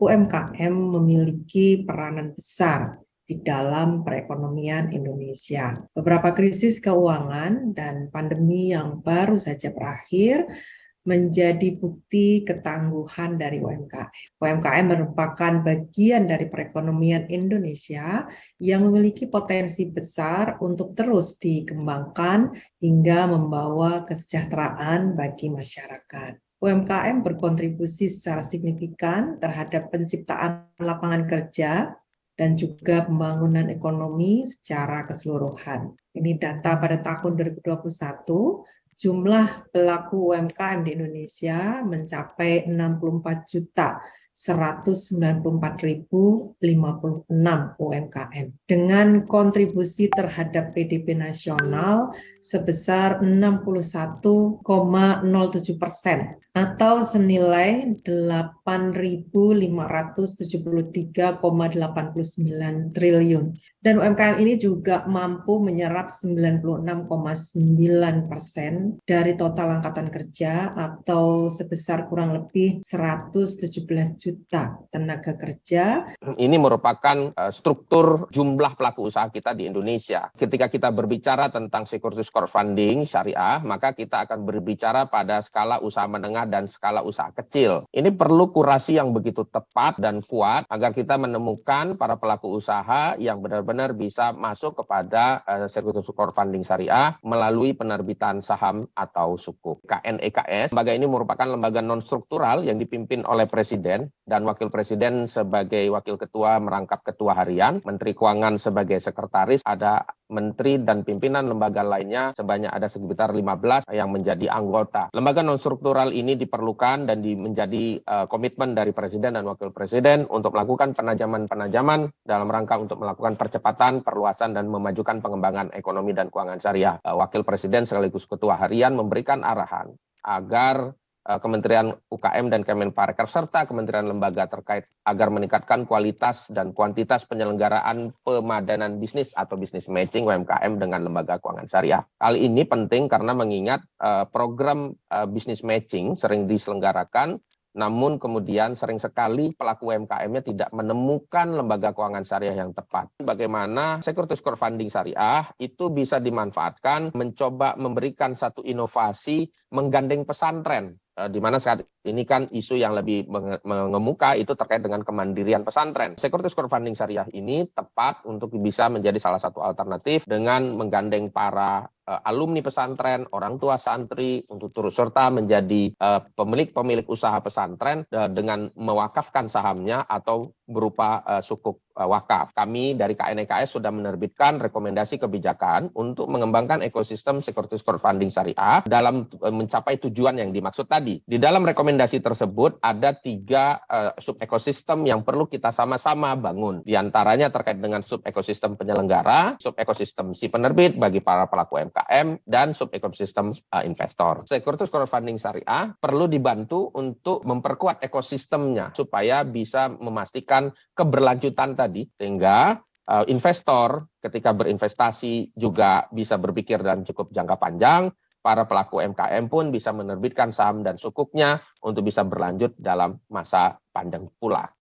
UMKM memiliki peranan besar di dalam perekonomian Indonesia. Beberapa krisis keuangan dan pandemi yang baru saja berakhir menjadi bukti ketangguhan dari UMKM. UMKM merupakan bagian dari perekonomian Indonesia yang memiliki potensi besar untuk terus dikembangkan hingga membawa kesejahteraan bagi masyarakat. UMKM berkontribusi secara signifikan terhadap penciptaan lapangan kerja dan juga pembangunan ekonomi secara keseluruhan. Ini data pada tahun 2021, jumlah pelaku UMKM di Indonesia mencapai 64.194.056 UMKM dengan kontribusi terhadap PDB nasional sebesar 61,07% atau senilai 8.573,89 triliun. Dan UMKM ini juga mampu menyerap 96,9% dari total angkatan kerja atau sebesar kurang lebih 117 juta tenaga kerja. Ini merupakan struktur jumlah pelaku usaha kita di Indonesia. Ketika kita berbicara tentang securities crowdfunding syariah, maka kita akan berbicara pada skala usaha menengah dan skala usaha kecil. Ini perlu kurasi yang begitu tepat dan kuat agar kita menemukan para pelaku usaha yang benar-benar bisa masuk kepada securities crowdfunding syariah melalui penerbitan saham atau sukuk. KNEKS, lembaga ini merupakan lembaga non-struktural yang dipimpin oleh Presiden dan Wakil Presiden sebagai Wakil Ketua merangkap Ketua Harian, Menteri Keuangan sebagai Sekretaris, ada Menteri dan pimpinan lembaga lainnya sebanyak ada sekitar 15 yang menjadi anggota. Lembaga non-struktural ini diperlukan dan menjadi komitmen dari Presiden dan Wakil Presiden untuk melakukan penajaman dalam rangka untuk melakukan percepatan, perluasan, dan memajukan pengembangan ekonomi dan keuangan syariah. Wakil Presiden sekaligus Ketua Harian memberikan arahan agar Kementerian UKM dan Kemenparekraf serta kementerian lembaga terkait agar meningkatkan kualitas dan kuantitas penyelenggaraan pemadanan bisnis atau business matching UMKM dengan lembaga keuangan syariah. Hal ini penting karena mengingat program business matching sering diselenggarakan, namun kemudian sering sekali pelaku UMKM-nya tidak menemukan lembaga keuangan syariah yang tepat. Bagaimana securities crowdfunding syariah itu bisa dimanfaatkan mencoba memberikan satu inovasi menggandeng pesantren. Di mana saat ini kan isu yang lebih mengemuka itu terkait dengan kemandirian pesantren. Securities crowdfunding syariah ini tepat untuk bisa menjadi salah satu alternatif dengan menggandeng para alumni pesantren, orang tua santri untuk turut serta menjadi pemilik usaha pesantren dengan mewakafkan sahamnya atau berupa sukuk wakaf. Kami dari KNEKS sudah menerbitkan rekomendasi kebijakan untuk mengembangkan ekosistem securities crowdfunding syariah dalam mencapai tujuan yang dimaksud tadi. Di dalam rekomendasi tersebut ada 3 sub ekosistem yang perlu kita sama-sama bangun. Di antaranya terkait dengan sub ekosistem penyelenggara, sub ekosistem si penerbit bagi para pelaku UMKM, dan sub ekosistem investor. Securities crowdfunding syariah perlu dibantu untuk memperkuat ekosistemnya supaya bisa memastikan keberlanjutan tadi, sehingga investor ketika berinvestasi juga bisa berpikir dalam cukup jangka panjang. Para pelaku UMKM pun bisa menerbitkan saham dan sukuknya untuk bisa berlanjut dalam masa panjang pula.